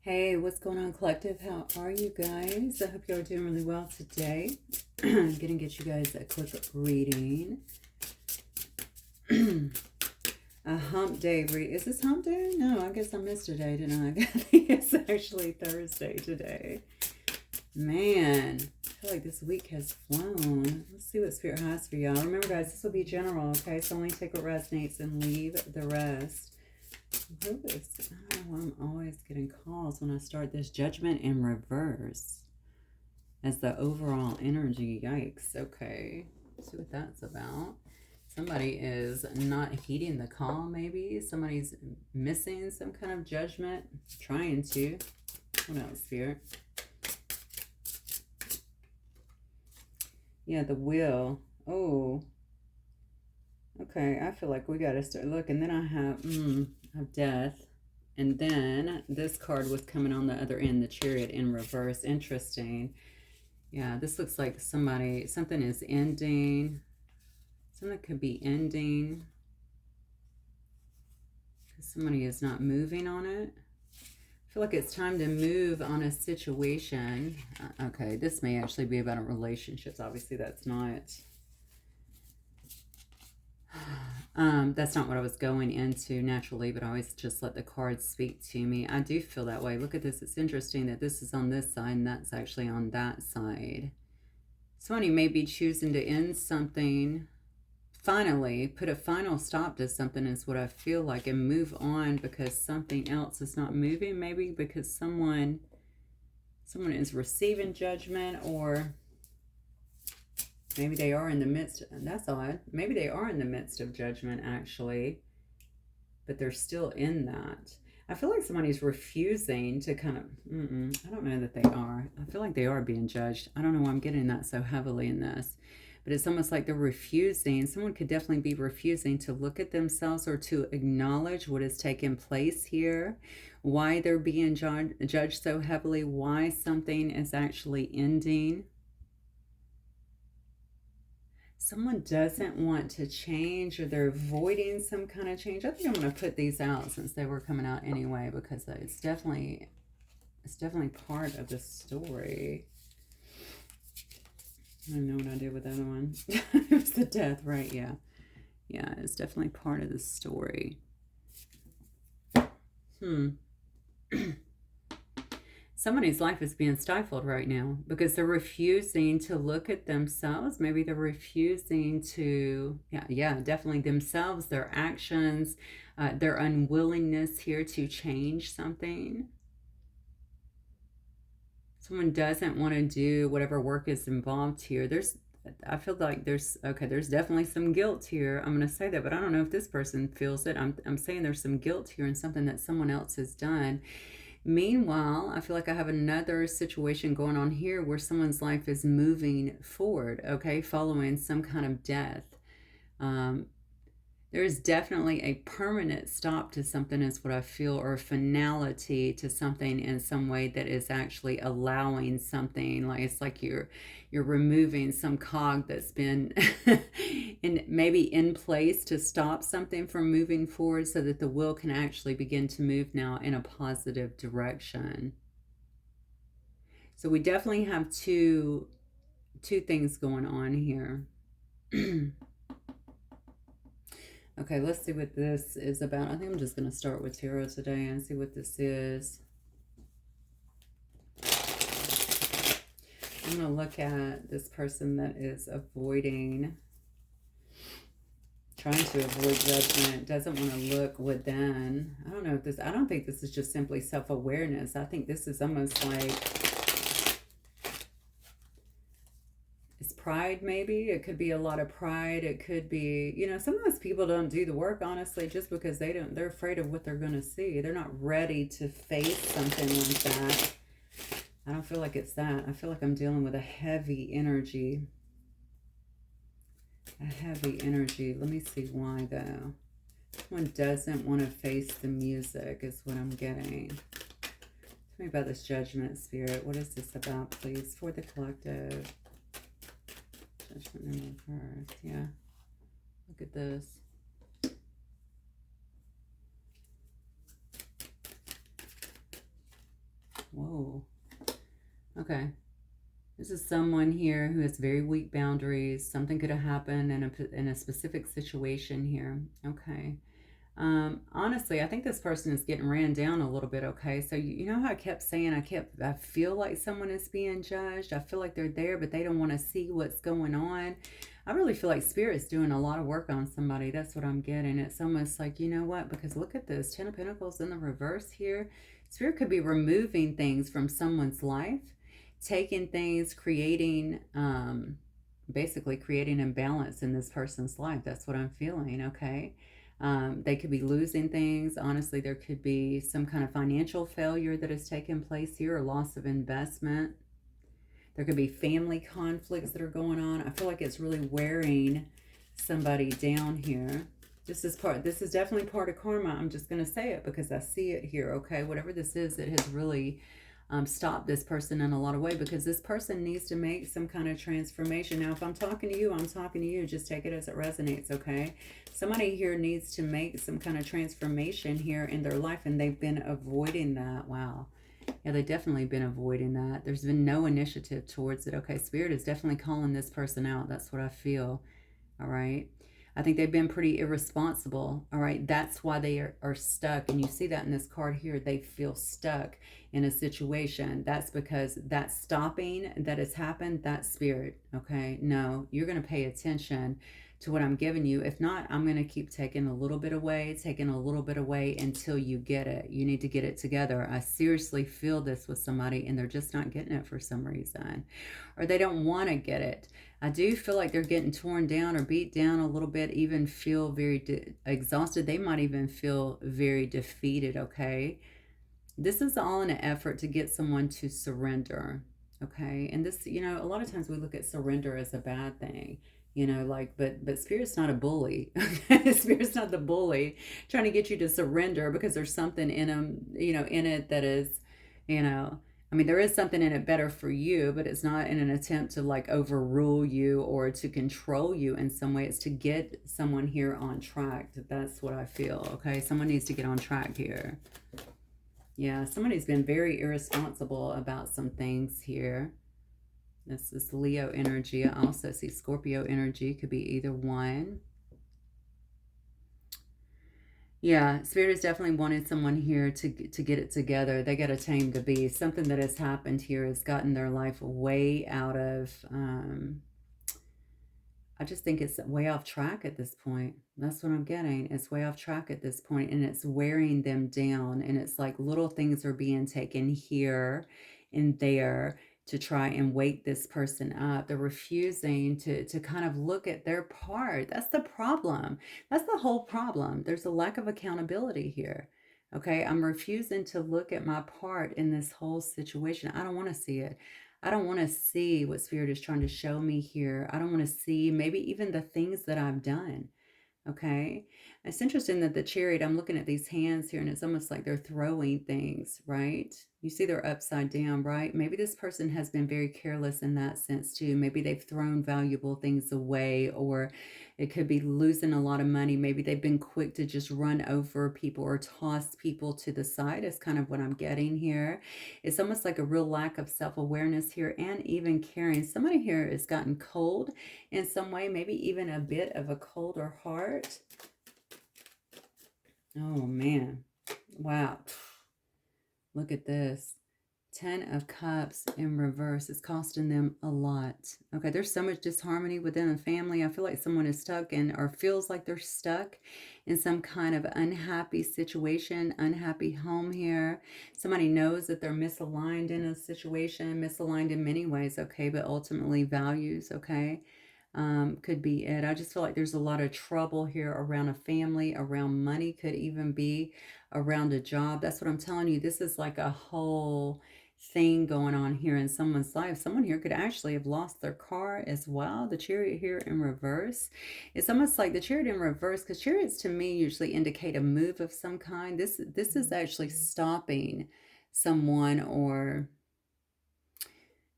Hey, what's going on, collective? How are you guys? I hope you're doing really well today. I'm gonna get you guys a quick reading. A hump day read. Is this hump day? No, I guess I missed a day, didn't I? I think it's actually Thursday today. Man, I feel like this week has flown. Let's see what Spirit has for y'all. Remember, guys, this will be general, okay? So only take what resonates and leave the rest. I don't know why I'm always getting calls when I start this judgment in reverse as the overall energy. Yikes. Okay. Let's see what that's about. Somebody is not heeding the call, maybe. Somebody's missing some kind of judgment. Trying to. What else, Spirit? Yeah, the will. Oh. Okay, I feel like we got to start looking. Then I have death. And then this card was coming on the other end, the Chariot in reverse. Interesting. Yeah, this looks like something is ending. Something could be ending. Somebody is not moving on it. I feel like it's time to move on a situation. Okay, this may actually be about relationships. Obviously, that's not... that's not what I was going into naturally, but I always just let the cards speak to me. I do feel that way. Look at this. It's interesting that this is on this side and that's actually on that side. Somebody may be choosing to end something, finally, put a final stop to something is what I feel like, and move on because something else is not moving. Maybe because someone is receiving judgment, or maybe they are in the midst, that's odd. Maybe they are in the midst of judgment, actually, but they're still in that. I feel like somebody's refusing to kind of, I don't know that they are. I feel like they are being judged. I don't know why I'm getting that so heavily in this, but it's almost like they're refusing. Someone could definitely be refusing to look at themselves or to acknowledge what is taking place here, why they're being judged so heavily, why something is actually ending. Someone doesn't want to change, or they're avoiding some kind of change. I think I'm going to put these out since they were coming out anyway, because it's definitely part of the story. I don't know what I did with the other one. It was the death, right? Yeah. Yeah, it's definitely part of the story. Somebody's life is being stifled right now because they're refusing to look at themselves. Maybe they're refusing to, definitely themselves, their actions, their unwillingness here to change something. Someone doesn't want to do whatever work is involved here. I feel like there's definitely some guilt here. I'm going to say that, but I don't know if this person feels it. I'm saying there's some guilt here in something that someone else has done. Meanwhile, I feel like I have another situation going on here where someone's life is moving forward, okay, following some kind of death. There's definitely a permanent stop to something is what I feel, or a finality to something in some way that is actually allowing something. Like it's like you're removing some cog that's been maybe in place to stop something from moving forward, so that the will can actually begin to move now in a positive direction. So we definitely have two things going on here. Okay, let's see what this is about. I think I'm just going to start with tarot today and see what this is. I'm going to look at this person that is trying to avoid judgment, doesn't want to look within. I don't think this is just simply self-awareness. I think this is almost like pride, maybe. It could be a lot of pride. It could be, sometimes people don't do the work, honestly, just because they're afraid of what they're going to see. They're not ready to face something like that. I don't feel like it's that. I feel like I'm dealing with a heavy energy. A heavy energy. Let me see why, though. Someone doesn't want to face the music is what I'm getting. Tell me about this judgment, Spirit. What is this about, please, for the collective? Judgment in reverse. Yeah. Look at this. Whoa. Okay. This is someone here who has very weak boundaries. Something could have happened in a specific situation here. Okay. Honestly, I think this person is getting ran down a little bit. Okay. So you know how I kept saying I feel like someone is being judged. I feel like they're there, but they don't want to see what's going on. I really feel like Spirit's doing a lot of work on somebody. That's what I'm getting. It's almost like, you know what? Because look at this 10 of Pentacles in the reverse here. Spirit could be removing things from someone's life, taking things, creating, basically creating imbalance in this person's life. That's what I'm feeling. Okay. They could be losing things. Honestly, there could be some kind of financial failure that has taken place here, or loss of investment. There could be family conflicts that are going on. I feel like it's really wearing somebody down here. This is definitely part of karma. I'm just going to say it because I see it here, okay? Whatever this is, it has really stopped this person in a lot of way, because this person needs to make some kind of transformation. Now, if I'm talking to you, I'm talking to you. Just take it as it resonates, okay? Somebody here needs to make some kind of transformation here in their life, and they've been avoiding that. Wow. Yeah, they've definitely been avoiding that. There's been no initiative towards it. Okay, Spirit is definitely calling this person out. That's what I feel. All right. I think they've been pretty irresponsible. All right. That's why they are stuck. And you see that in this card here. They feel stuck in a situation. That's because that stopping that has happened, that Spirit. Okay. No, you're going to pay attention to what I'm giving you. If not, I'm going to keep taking a little bit away until you get it. You need to get it together. I seriously feel this with somebody, and they're just not getting it for some reason, or they don't want to get it. I do feel like they're getting torn down or beat down a little bit, even feel very exhausted. They might even feel very defeated, okay? This is all in an effort to get someone to surrender, okay? And this, you know, a lot of times we look at surrender as a bad thing, you know, like, but Spirit's not a bully. Spirit's not the bully trying to get you to surrender because there's something in them, you know, in it that is, you know, I mean, there is something in it better for you, but it's not in an attempt to like overrule you or to control you in some way. It's to get someone here on track. That's what I feel, okay? Someone needs to get on track here. Yeah, somebody's been very irresponsible about some things here. This is Leo energy. I also see Scorpio energy. Could be either one. Yeah, Spirit has definitely wanted someone here to get it together. They got to tame the beast. Something that has happened here has gotten their life way out of... I just think it's way off track at this point. That's what I'm getting. It's way off track at this point, and it's wearing them down. And it's like little things are being taken here and there to try and wake this person up. They're refusing to kind of look at their part. That's the problem. That's the whole problem. There's a lack of accountability here. Okay, I'm refusing to look at my part in this whole situation. I don't want to see it. I don't want to see what Spirit is trying to show me here. I don't want to see maybe even the things that I've done. Okay. It's interesting that the Chariot, I'm looking at these hands here, and it's almost like they're throwing things, right? You see they're upside down, right? Maybe this person has been very careless in that sense too. Maybe they've thrown valuable things away, or it could be losing a lot of money. Maybe they've been quick to just run over people or toss people to the side. Is kind of what I'm getting here. It's almost like a real lack of self-awareness here, and even caring. Somebody here has gotten cold in some way, maybe even a bit of a colder heart. Oh man, wow. Look at this. 10 of Cups in reverse. It's costing them a lot. Okay, there's so much disharmony within a family. I feel like someone is stuck in, or feels like they're stuck in some kind of unhappy situation, unhappy home here. Somebody knows that they're misaligned in a situation, misaligned in many ways, okay, but ultimately values, okay? Could be it. I just feel like there's a lot of trouble here around a family, around money, could even be around a job. That's what I'm telling you. This is like a whole thing going on here in someone's life. Someone here could actually have lost their car as well. The Chariot here in reverse. It's almost like the Chariot in reverse, because Chariots to me usually indicate a move of some kind. This is actually stopping someone, or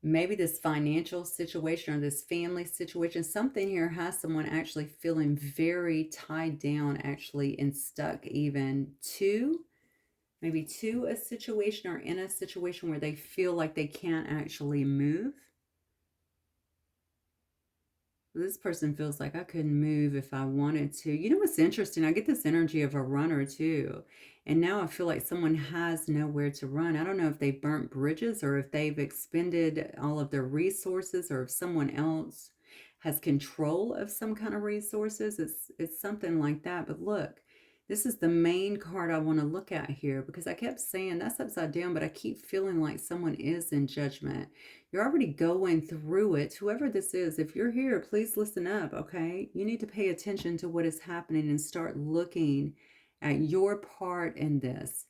maybe this financial situation or this family situation. Something here has someone actually feeling very tied down, actually, and stuck even to maybe to a situation or in a situation where they feel like they can't actually move. This person feels like I couldn't move if I wanted to. You know what's interesting? I get this energy of a runner too. And now I feel like someone has nowhere to run. I don't know if they burnt bridges or if they've expended all of their resources or if someone else has control of some kind of resources. It's something like that. But look, this is the main card I want to look at here because I kept saying that's upside down, but I keep feeling like someone is in judgment. You're already going through it. Whoever this is, if you're here, please listen up, okay? You need to pay attention to what is happening and start looking at your part in this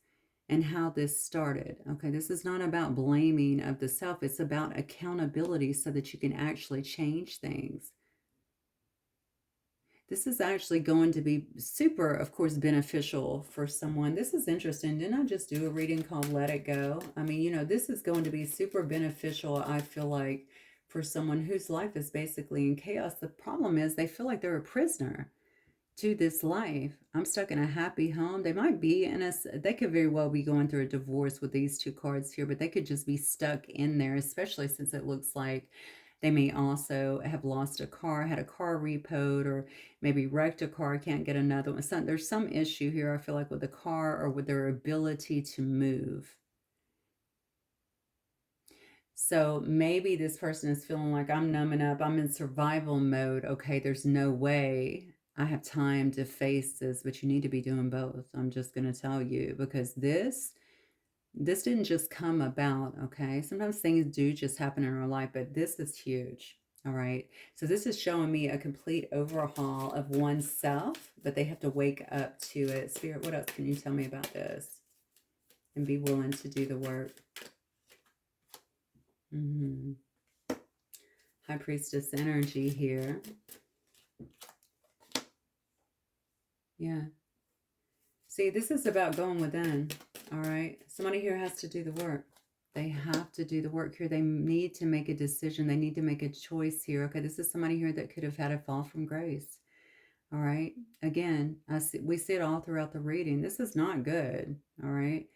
and how this started. Okay, this is not about blaming of the self, it's about accountability so that you can actually change things. This is actually going to be super, of course, beneficial for someone. This is interesting. Didn't I just do a reading called Let It Go? I mean, this is going to be super beneficial, I feel like, for someone whose life is basically in chaos. The problem is they feel like they're a prisoner to this life. I'm stuck in a happy home. They might be in they could very well be going through a divorce with these two cards here, but they could just be stuck in there, especially since it looks like they may also have lost a car, had a car repoed, or maybe wrecked a car, can't get another one. There's some issue here, I feel like, with the car or with their ability to move. So maybe this person is feeling like I'm numbing up, I'm in survival mode. Okay, there's no way I have time to face this, but you need to be doing both. I'm just going to tell you because this didn't just come about, okay? Sometimes things do just happen in our life, but this is huge. All right. So this is showing me a complete overhaul of oneself, but they have to wake up to it. Spirit, what else can you tell me about this? And be willing to do the work. High Priestess energy here. Yeah. See, this is about going within. All right. Somebody here has to do the work. They have to do the work here. They need to make a decision. They need to make a choice here. Okay, this is somebody here that could have had a fall from grace. All right. Again, we see it all throughout the reading. This is not good. All right.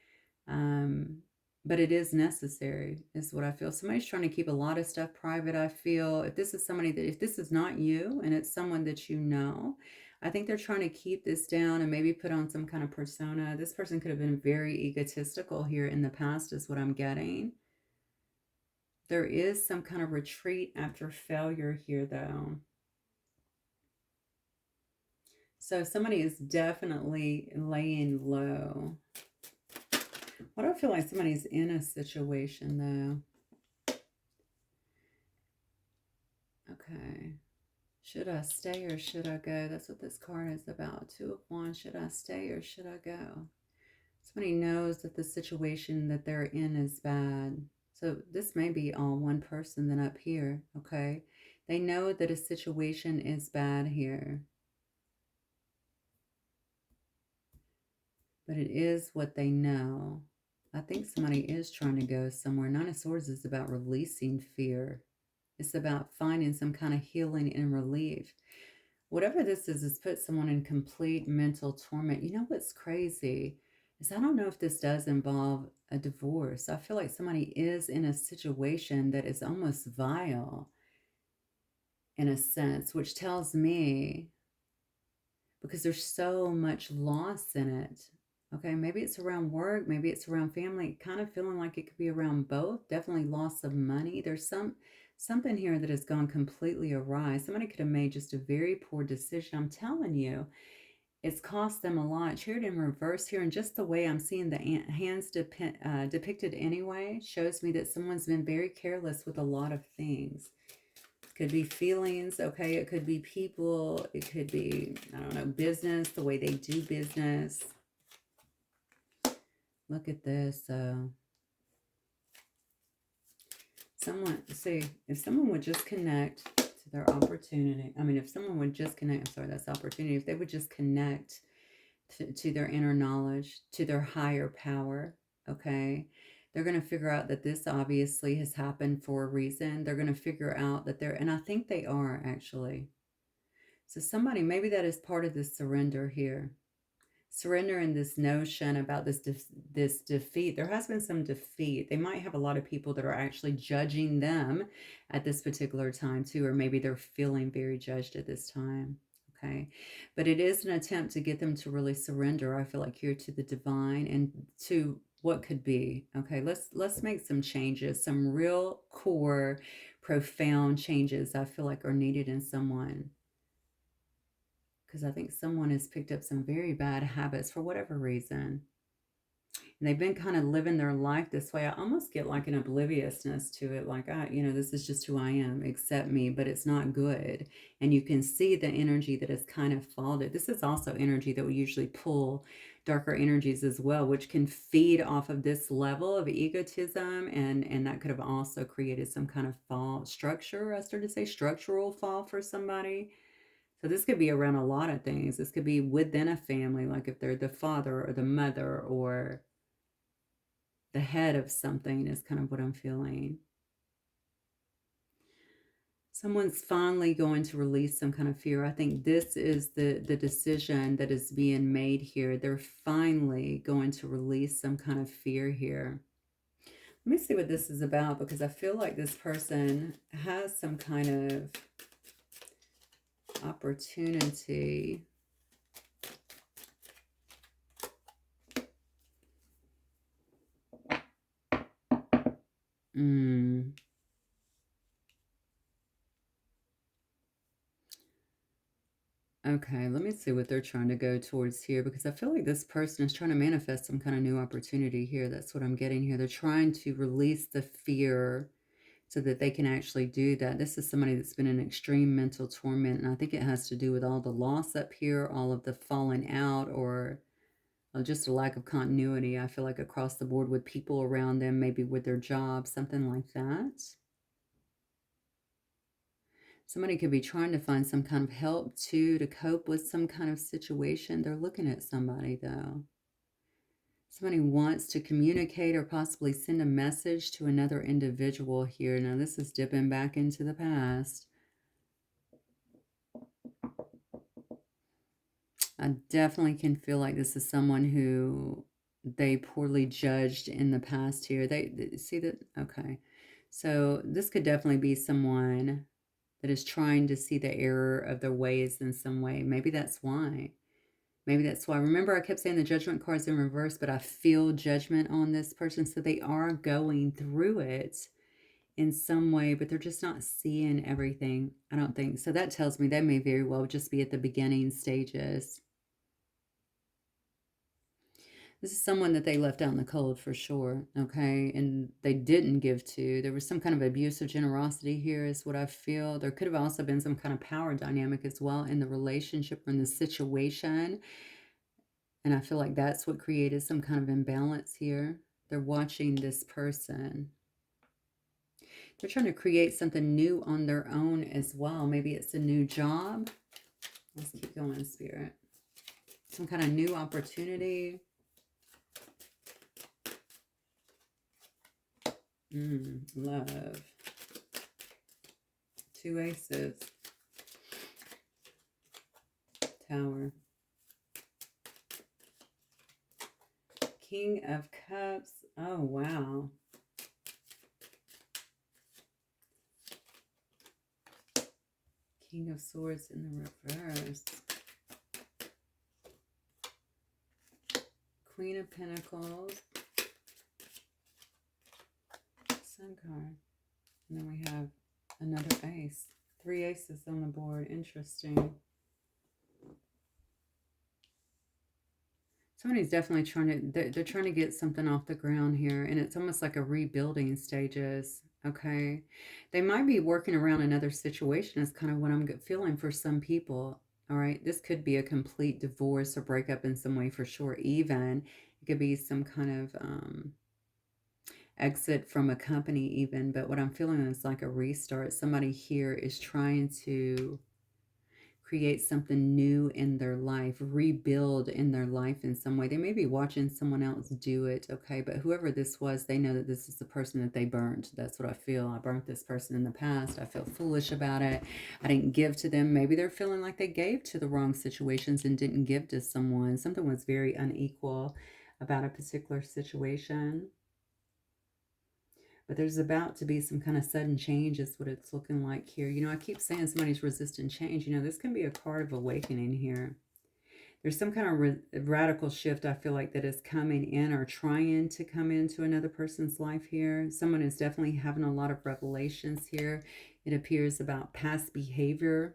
But it is necessary, is what I feel. Somebody's trying to keep a lot of stuff private, I feel. If this is somebody that, if this is not you and it's someone that you know, I think they're trying to keep this down and maybe put on some kind of persona. This person could have been very egotistical here in the past, is what I'm getting. There is some kind of retreat after failure here, though. So somebody is definitely laying low. Why do I feel like somebody's in a situation, though? Okay. Should I stay or should I go? That's what this card is about. Two of Wands. Should I stay or should I go? Somebody knows that the situation that they're in is bad. So this may be all one person then up here, okay? They know that a situation is bad here. But it is what they know. I think somebody is trying to go somewhere. Nine of Swords is about releasing fear. It's about finding some kind of healing and relief. Whatever this is put someone in complete mental torment. You know what's crazy is I don't know if this does involve a divorce. I feel like somebody is in a situation that is almost vile in a sense, which tells me, because there's so much loss in it. Okay, maybe it's around work, maybe it's around family, kind of feeling like it could be around both. Definitely loss of money. There's something here that has gone completely awry. Somebody could have made just a very poor decision. I'm telling you, it's cost them a lot. Chariot in reverse here, and just the way I'm seeing the hands depicted anyway shows me that someone's been very careless with a lot of things. Could be feelings, okay? It could be people. It could be, I don't know, business, the way they do business. Look at this. If someone would just connect to their opportunity. I mean, if someone would just connect, I'm sorry, that's opportunity. If they would just connect to their inner knowledge, to their higher power, okay? They're going to figure out that this obviously has happened for a reason. They're going to figure out that and I think they are actually. So somebody, maybe that is part of the surrender here. surrendering this notion about this defeat. There has been some defeat. They might have a lot of people that are actually judging them at this particular time too, or maybe they're feeling very judged at this time. Okay, but it is an attempt to get them to really surrender, I feel like, here to the divine and to what could be. Okay, let's make some changes, some real core profound changes I feel like are needed in someone, because I think someone has picked up some very bad habits for whatever reason. And they've been kind of living their life this way. I almost get like an obliviousness to it, like, this is just who I am, accept me, but it's not good. And you can see the energy that is kind of faulted. This is also energy that will usually pull darker energies as well, which can feed off of this level of egotism. And that could have also created some kind of fall structure. I started to say structural fall for somebody. So this could be around a lot of things. This could be within a family, like if they're the father or the mother or the head of something is kind of what I'm feeling. Someone's finally going to release some kind of fear. I think this is the decision that is being made here. They're finally going to release some kind of fear here. Let me see what this is about, because I feel like this person has some kind of opportunity. Okay, let me see what they're trying to go towards here, because I feel like this person is trying to manifest some kind of new opportunity here. That's what I'm getting here. They're trying to release the fear so that they can actually do that. This is somebody that's been in extreme mental torment, and I think it has to do with all the loss up here, all of the falling out, or just a lack of continuity, I feel like, across the board with people around them, maybe with their job, something like that. Somebody could be trying to find some kind of help too, to cope with some kind of situation. They're looking at somebody though. Somebody wants to communicate or possibly send a message to another individual here. Now this is dipping back into the past. I definitely can feel like this is someone who they poorly judged in the past here. They see that? Okay. So this could definitely be someone that is trying to see the error of their ways in some way. Maybe that's why. Maybe that's why. Remember, I kept saying the judgment card's in reverse, but I feel judgment on this person. So they are going through it in some way, but they're just not seeing everything, I don't think. So that tells me they may very well just be at the beginning stages. This is someone that they left out in the cold for sure, okay? And they didn't give to. There was some kind of abuse of generosity here is what I feel. There could have also been some kind of power dynamic as well in the relationship or in the situation. And I feel like that's what created some kind of imbalance here. They're watching this person. They're trying to create something new on their own as well. Maybe it's a new job. Let's keep going, Spirit. Some kind of new opportunity. Love. 2 aces. Tower. King of Cups. Oh, wow. King of Swords in the reverse. Queen of Pentacles. Sun card. And then we have another ace. 3 aces on the board. Interesting. Somebody's definitely trying to, they're trying to get something off the ground here. And it's almost like a rebuilding stages. Okay. They might be working around another situation is kind of what I'm feeling for some people. All right. This could be a complete divorce or breakup in some way for sure. Even it could be some kind of exit from a company even. But what I'm feeling is like a restart. Somebody here is trying to create something new in their life, rebuild in their life in some way. They may be watching someone else do it, okay? But whoever this was, they know that this is the person that they burned. That's what I feel. I burnt this person in the past. I feel foolish about it. I didn't give to them. Maybe they're feeling like they gave to the wrong situations and didn't give to someone. Something was very unequal about a particular situation. But there's about to be some kind of sudden change is what it's looking like here. You know, I keep saying somebody's resisting change. You know, this can be a card of awakening here. There's some kind of radical shift, I feel like, that is coming in or trying to come into another person's life here. Someone is definitely having a lot of revelations here. It appears about past behavior.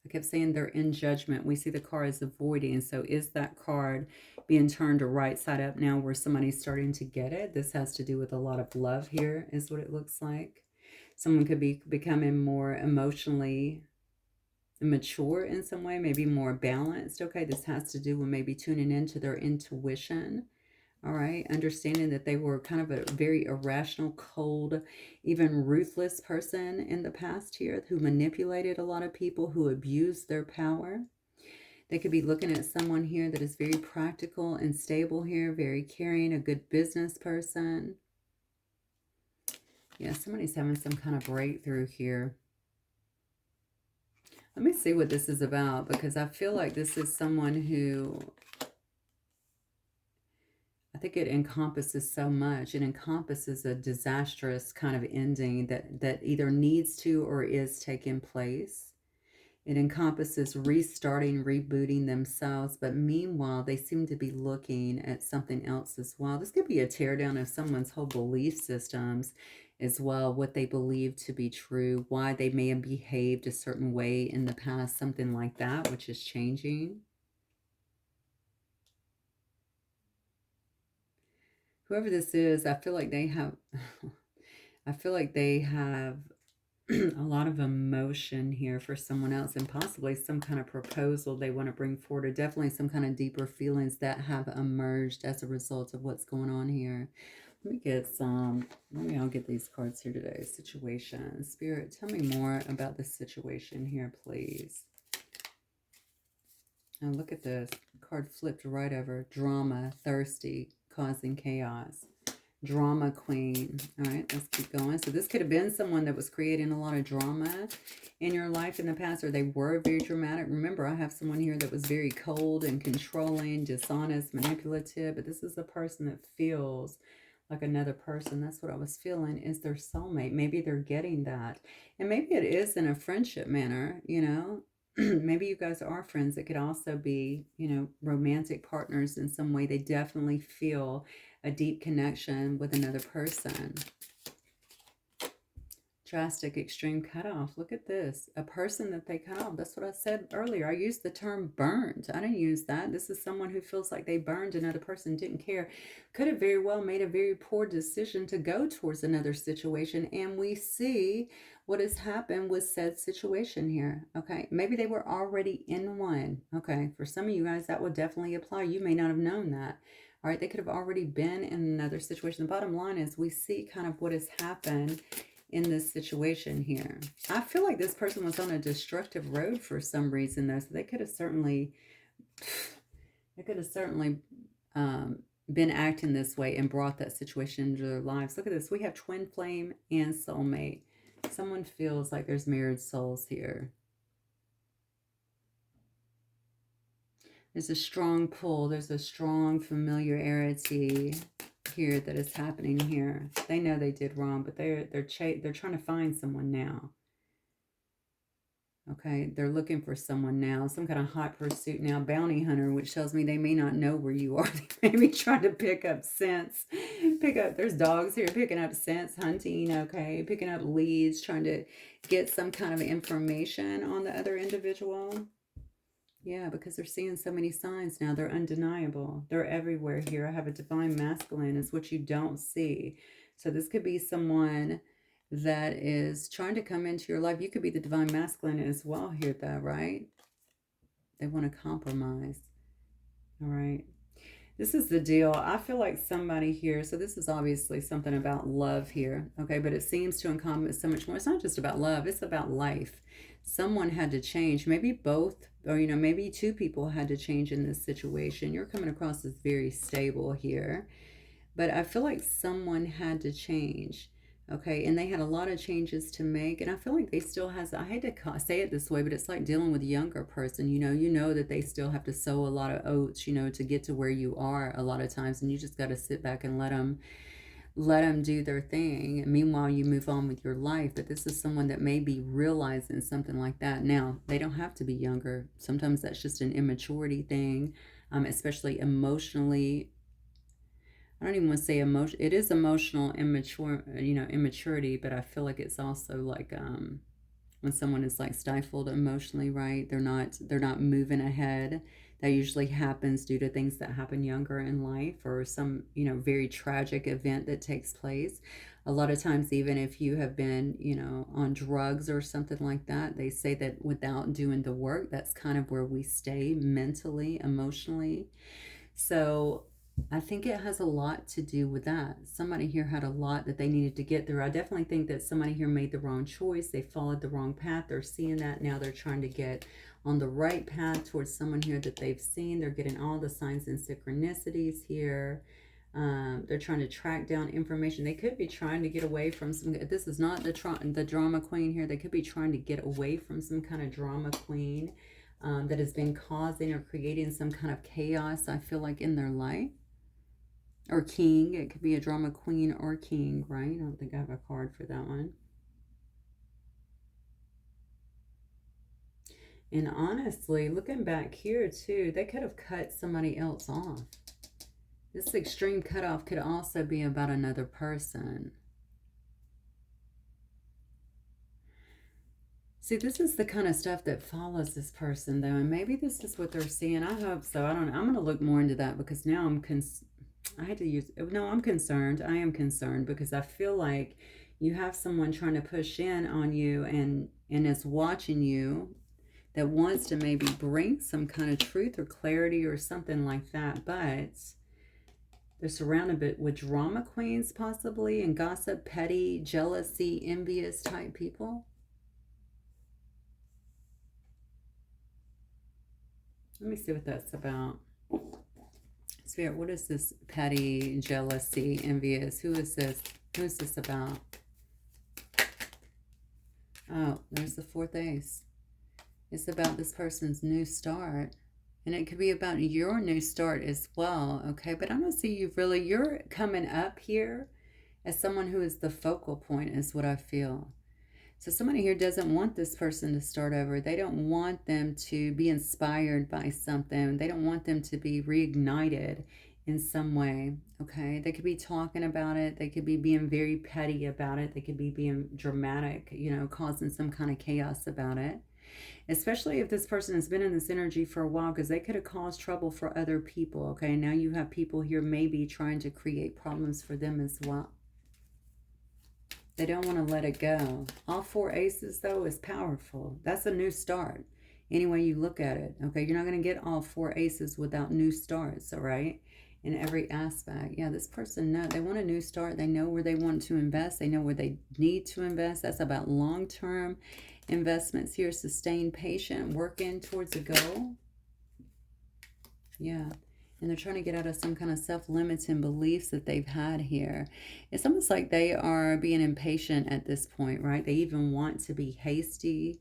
I kept saying they're in judgment. We see the card as avoiding. So is that card being turned to right side up now where somebody's starting to get it? This has to do with a lot of love here is what it looks like. Someone could be becoming more emotionally mature in some way, maybe more balanced. Okay, this has to do with maybe tuning into their intuition. All right, understanding that they were kind of a very irrational, cold, even ruthless person in the past here who manipulated a lot of people, who abused their power. They could be looking at someone here that is very practical and stable here, very caring, a good business person. Yeah, somebody's having some kind of breakthrough here. Let me see what this is about, because I feel like this is someone who, I think it encompasses so much. It encompasses a disastrous kind of ending that either needs to or is taking place. It encompasses restarting, rebooting themselves, but meanwhile, they seem to be looking at something else as well. This could be a teardown of someone's whole belief systems as well, what they believe to be true, why they may have behaved a certain way in the past, something like that, which is changing. Whoever this is, I feel like they have, I feel like they have a lot of emotion here for someone else, and possibly some kind of proposal they want to bring forward, or definitely some kind of deeper feelings that have emerged as a result of what's going on here. Let me get some, maybe I'll get these cards here today. Situation. Spirit, tell me more about this situation here, please. Now look at this. Card flipped right over. Drama, thirsty, causing chaos. Drama queen. All right, let's keep going. So this could have been someone that was creating a lot of drama in your life in the past, or they were very dramatic. Remember, I have someone here that was very cold and controlling, dishonest, manipulative, but this is a person that feels like another person. That's what I was feeling is their soulmate. Maybe they're getting that. And maybe it is in a friendship manner, you know. Maybe you guys are friends. It could also be, you know, romantic partners in some way. They definitely feel a deep connection with another person. Drastic, extreme cutoff. Look at this. A person that they cut off. That's what I said earlier. I used the term burned. I didn't use that. This is someone who feels like they burned another person, didn't care. Could have very well made a very poor decision to go towards another situation. And we see what has happened with said situation here. Okay. Maybe they were already in one. Okay. For some of you guys, that would definitely apply. You may not have known that. All right. They could have already been in another situation. The bottom line is we see kind of what has happened in this situation here. I feel like this person was on a destructive road for some reason, though. So they could have certainly, been acting this way and brought that situation into their lives. Look at this. We have twin flame and soulmate. Someone feels like there's mirrored souls here. There's a strong pull. There's a strong familiarity here that is happening here. They know they did wrong, but they're trying to find someone now. Okay, they're looking for someone now, some kind of hot pursuit now, bounty hunter, which tells me they may not know where you are. They may be trying to pick up scents, there's dogs here picking up scents, hunting, okay, picking up leads, trying to get some kind of information on the other individual. Yeah, because they're seeing so many signs now. They're undeniable. They're everywhere here. I have a divine masculine. It's what you don't see. So this could be someone that is trying to come into your life. You could be the divine masculine as well here, though, right? They want to compromise. All right. This is the deal. I feel like somebody here, so this is obviously something about love here, okay? But it seems to encompass so much more. It's not just about love, it's about life. Someone had to change, maybe both, or maybe two people had to change in this situation. You're coming across as very stable here, but I feel like someone had to change. Okay, and they had a lot of changes to make, and I feel like they still has. I hate to say it this way, but it's like dealing with a younger person. You know that they still have to sow a lot of oats, to get to where you are a lot of times, and you just got to sit back and let them do their thing. And meanwhile, you move on with your life. But this is someone that may be realizing something like that. Now, they don't have to be younger. Sometimes that's just an immaturity thing, especially emotionally. I don't even want to say emotion. It is emotional immaturity, but I feel like it's also like when someone is like stifled emotionally, right? They're not moving ahead. That usually happens due to things that happen younger in life, or some, very tragic event that takes place. A lot of times, even if you have been, on drugs or something like that, they say that without doing the work, that's kind of where we stay mentally, emotionally. So I think it has a lot to do with that. Somebody here had a lot that they needed to get through. I definitely think that somebody here made the wrong choice. They followed the wrong path. They're seeing that now. They're trying to get on the right path towards someone here that they've seen. They're getting all the signs and synchronicities here. They're trying to track down information. They could be trying to get away from some. This is not the drama queen here. They could be trying to get away from some kind of drama queen that has been causing or creating some kind of chaos, I feel like, in their life. Or king. It could be a drama queen or king, right? I don't think I have a card for that one. And honestly, looking back here too, they could have cut somebody else off. This extreme cutoff could also be about another person. See, this is the kind of stuff that follows this person, though, and maybe this is what they're seeing. I hope so. I don't know. I'm going to look more into that, because now I had to use, no, I'm concerned. I am concerned because I feel like you have someone trying to push in on you, and is watching you, that wants to maybe bring some kind of truth or clarity or something like that, but they're surrounded with drama queens possibly, and gossip, petty, jealousy, envious type people. Let me see what that's about. Spirit, what is this petty, jealousy, envious? Who is this? Who's this about? Oh, there's the fourth ace. It's about this person's new start. And it could be about your new start as well, okay? But I don't see you really. You're coming up here as someone who is the focal point, is what I feel. So somebody here doesn't want this person to start over. They don't want them to be inspired by something. They don't want them to be reignited in some way, okay? They could be talking about it. They could be being very petty about it. They could be being dramatic, causing some kind of chaos about it. Especially if this person has been in this energy for a while, because they could have caused trouble for other people, okay? Now you have people here maybe trying to create problems for them as well. They don't want to let it go. All four aces, though, is powerful. That's a new start. Any way you look at it, okay? You're not going to get all four aces without new starts, all right? In every aspect. Yeah, this person knows. They want a new start. They know where they want to invest. They know where they need to invest. That's about long-term investments here. Sustain, patient, working towards a goal. Yeah. And they're trying to get out of some kind of self-limiting beliefs that they've had here. It's almost like they are being impatient at this point, right? They even want to be hasty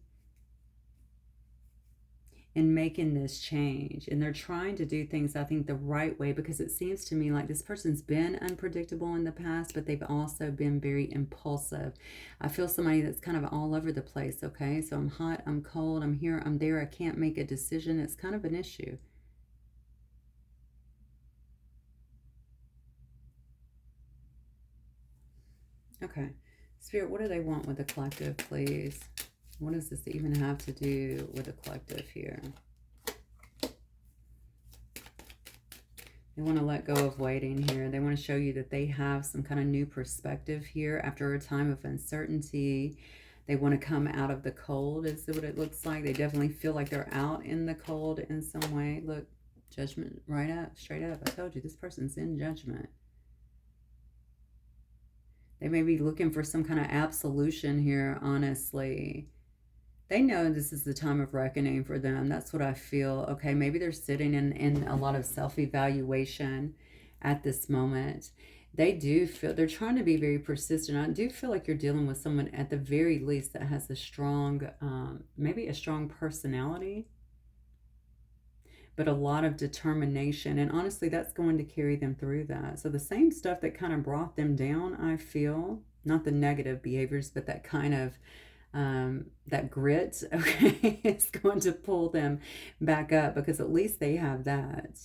in making this change. And they're trying to do things, I think, the right way, because it seems to me like this person's been unpredictable in the past, but they've also been very impulsive. I feel somebody that's kind of all over the place, okay? So I'm hot, I'm cold, I'm here, I'm there, I can't make a decision. It's kind of an issue. Okay. Spirit, what do they want with the collective, please? What does this even have to do with the collective here? They want to let go of waiting here. They want to show you that they have some kind of new perspective here after a time of uncertainty. They want to come out of the cold, is what it looks like. They definitely feel like they're out in the cold in some way. Look. Judgment, right up, straight up. I told you, this person's in judgment. They may be looking for some kind of absolution here, honestly. They know this is the time of reckoning for them. That's what I feel. Okay, maybe they're sitting in a lot of self-evaluation at this moment. They do feel, they're trying to be very persistent. I do feel like you're dealing with someone at the very least that has a strong, maybe a strong personality, but a lot of determination. And honestly, that's going to carry them through that. So the same stuff that kind of brought them down, I feel, not the negative behaviors, but that kind of that grit, okay, is going to pull them back up, because at least they have that.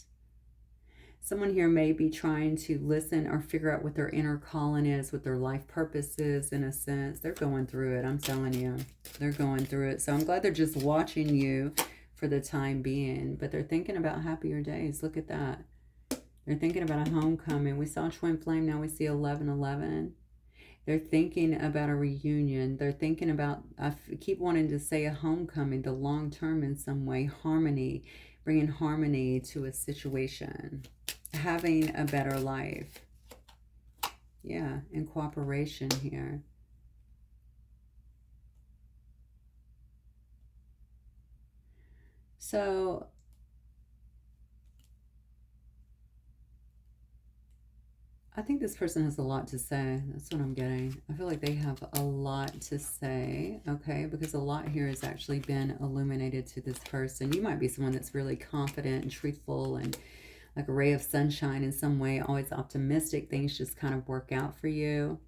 Someone here may be trying to listen or figure out what their inner calling is, what their life purpose is, in a sense. They're going through it, I'm telling you. They're going through it. So I'm glad they're just watching you for the time being, but they're thinking about happier days. Look at that. They're thinking about a homecoming. We saw twin flame, now we see 1111. They're thinking about a reunion. They're thinking about, I keep wanting to say a homecoming, the long term in some way, harmony, bringing harmony to a situation, having a better life. Yeah, in cooperation here. So I think this person has a lot to say. That's what I'm getting. I feel like they have a lot to say, okay? Because a lot here has actually been illuminated to this person. You might be someone that's really confident and truthful and like a ray of sunshine in some way, always optimistic. Things just kind of work out for you.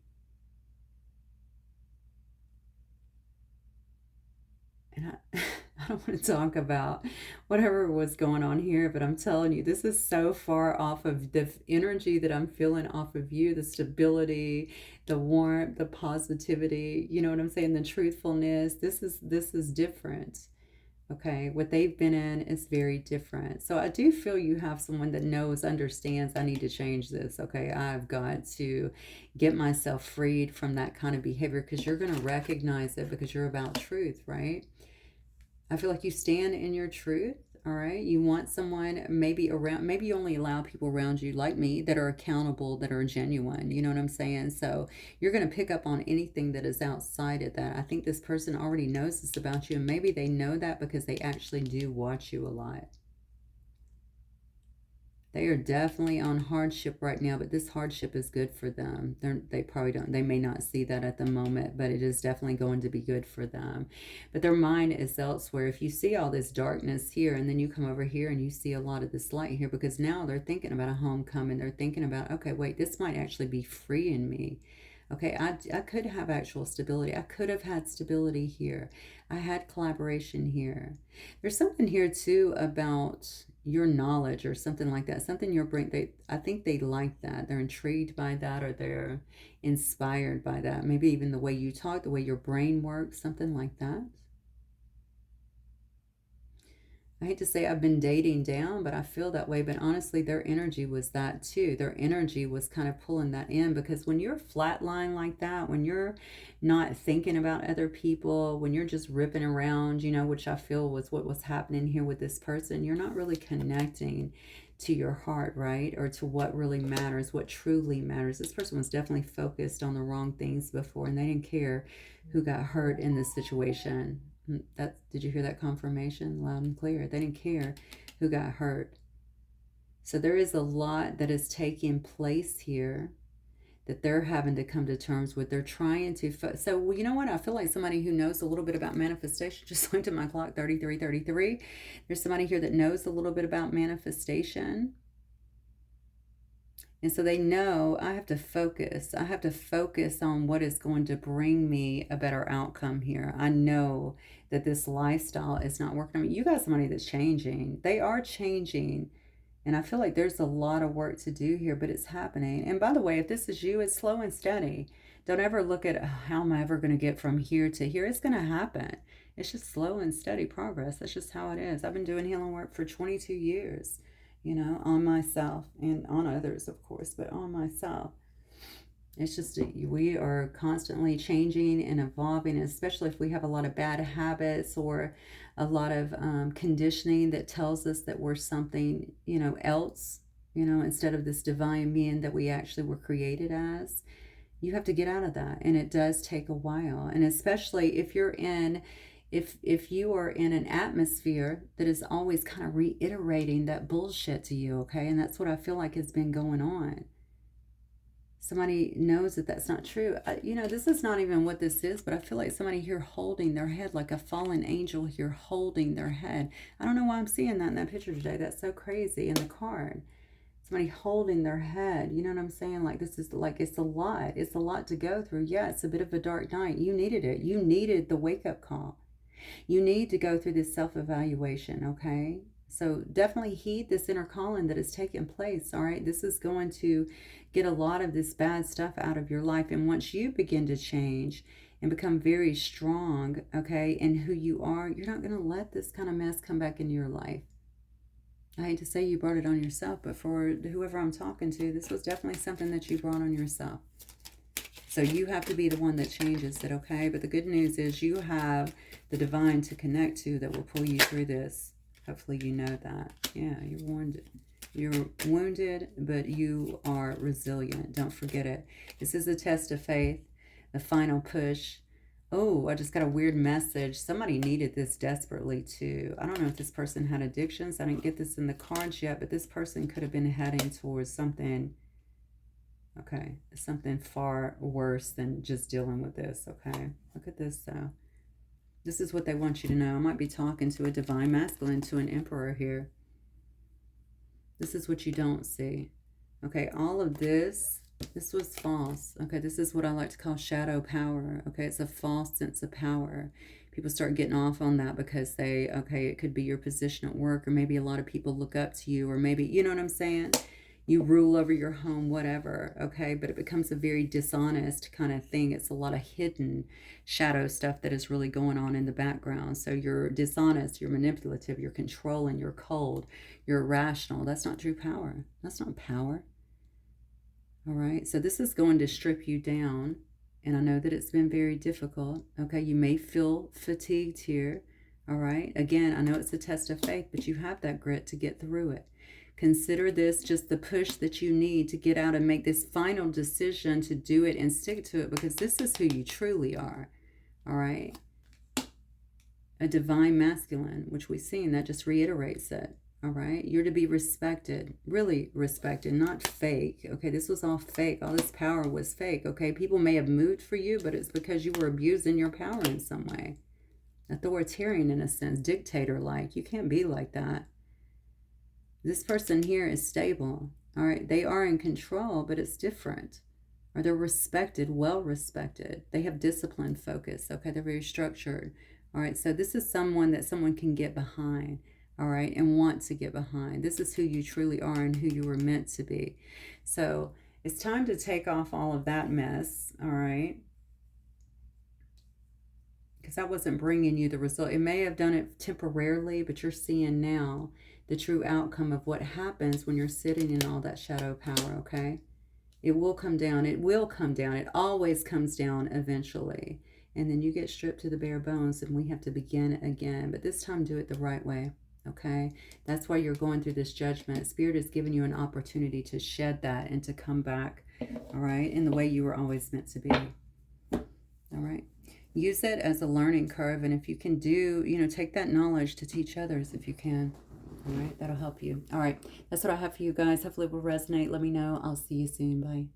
And I don't want to talk about whatever was going on here, but I'm telling you, this is so far off of the energy that I'm feeling off of you, the stability, the warmth, the positivity, you know what I'm saying, the truthfulness. This is different. Okay, what they've been in is very different. So I do feel you have someone that knows, understands, I need to change this. Okay, I've got to get myself freed from that kind of behavior, because you're going to recognize it, because you're about truth, right? I feel like you stand in your truth. All right. You want someone maybe around, maybe you only allow people around you like me that are accountable, that are genuine. You know what I'm saying? So you're going to pick up on anything that is outside of that. I think this person already knows this about you, and maybe they know that because they actually do watch you a lot. They are definitely on hardship right now, but this hardship is good for them. They probably don't, they may not see that at the moment, but it is definitely going to be good for them. But their mind is elsewhere. If you see all this darkness here, and then you come over here and you see a lot of this light here, because now they're thinking about a homecoming. They're thinking about, okay, wait, this might actually be freeing me. Okay, I could have actual stability. I could have had stability here. I had collaboration here. There's something here too about your knowledge or something like that. Something your brain, I think they like that. They're intrigued by that, or they're inspired by that. Maybe even the way you talk, the way your brain works, something like that. I hate to say I've been dating down, but I feel that way. But honestly, their energy was that too. Their energy was kind of pulling that in, because when you're flatline like that, when you're not thinking about other people, when you're just ripping around, you know, which I feel was what was happening here with this person, you're not really connecting to your heart, right? Or to what really matters, what truly matters. This person was definitely focused on the wrong things before, and they didn't care who got hurt in this situation. Did you hear that confirmation loud and clear? They didn't care who got hurt. So there is a lot that is taking place here that they're having to come to terms with. They're trying to so you know what, I feel like somebody who knows a little bit about manifestation. Just looked at my clock, 33:33. There's somebody here that knows a little bit about manifestation. And so they know, I have to focus. I have to focus on what is going to bring me a better outcome here. I know that this lifestyle is not working. I mean, you got somebody that's changing. They are changing. And I feel like there's a lot of work to do here, but it's happening. And by the way, if this is you, it's slow and steady. Don't ever look at, how am I ever going to get from here to here? It's going to happen. It's just slow and steady progress. That's just how it is. I've been doing healing work for 22 years. You know, on myself and on others, of course, but on myself. It's just we are constantly changing and evolving, especially if we have a lot of bad habits or a lot of conditioning that tells us that we're something, else, instead of this divine being that we actually were created as. You have to get out of that, and it does take a while. And especially if you're in if you are in an atmosphere that is always kind of reiterating that bullshit to you, okay? And that's what I feel like has been going on. Somebody knows that that's not true. This is not even what this is, but I feel like somebody here holding their head, like a fallen angel here holding their head. I don't know why I'm seeing that in that picture today. That's so crazy in the card. Somebody holding their head. You know what I'm saying? Like, this is like, it's a lot. It's a lot to go through. Yeah, it's a bit of a dark night. You needed it. You needed the wake-up call. You need to go through this self-evaluation, okay? So definitely heed this inner calling that is taking place, all right? This is going to get a lot of this bad stuff out of your life. And once you begin to change and become very strong, okay, in who you are, you're not going to let this kind of mess come back into your life. I hate to say you brought it on yourself, but for whoever I'm talking to, this was definitely something that you brought on yourself. So you have to be the one that changes it, okay? But the good news is you have the divine to connect to that will pull you through this. Hopefully you know that. Yeah, you're wounded. You're wounded, but you are resilient. Don't forget it. This is a test of faith, the final push. Oh, I just got a weird message. Somebody needed this desperately too. I don't know if this person had addictions. I didn't get this in the cards yet, but this person could have been heading towards something. Okay, something far worse than just dealing with this, okay? Look at this, though. This is what they want you to know. I might be talking to a divine masculine, to an emperor here. This is what you don't see. Okay, all of this was false. Okay, this is what I like to call shadow power. Okay, it's a false sense of power. People start getting off on that because it could be your position at work, or maybe a lot of people look up to you, or maybe, you know what I'm saying? You rule over your home, whatever, okay? But it becomes a very dishonest kind of thing. It's a lot of hidden shadow stuff that is really going on in the background. So you're dishonest, you're manipulative, you're controlling, you're cold, you're irrational. That's not true power. That's not power. All right, so this is going to strip you down. And I know that it's been very difficult. Okay, you may feel fatigued here. All right, again, I know it's a test of faith, but you have that grit to get through it. Consider this just the push that you need to get out and make this final decision to do it and stick to it, because this is who you truly are. All right. A divine masculine, which we've seen, that just reiterates it. All right. You're to be respected, really respected, not fake. Okay. This was all fake. All this power was fake. Okay. People may have moved for you, but it's because you were abusing your power in some way. Authoritarian in a sense, dictator-like. You can't be like that. This person here is stable, all right? They are in control, but it's different. Or they're respected, well respected. They have discipline, focus, okay? They're very structured, all right? So this is someone that someone can get behind, all right, and want to get behind. This is who you truly are and who you were meant to be. So it's time to take off all of that mess, all right? Because that wasn't bringing you the result. It may have done it temporarily, but you're seeing now the true outcome of what happens when you're sitting in all that shadow power, okay? It will come down. It will come down. It always comes down eventually. And then you get stripped to the bare bones, and we have to begin again. But this time, do it the right way, okay? That's why you're going through this judgment. Spirit has given you an opportunity to shed that and to come back, all right, in the way you were always meant to be, all right? Use it as a learning curve. And if you can take that knowledge to teach others if you can. All right, that'll help you. All right, that's what I have for you guys. Hopefully it will resonate. Let me know. I'll see you soon. Bye.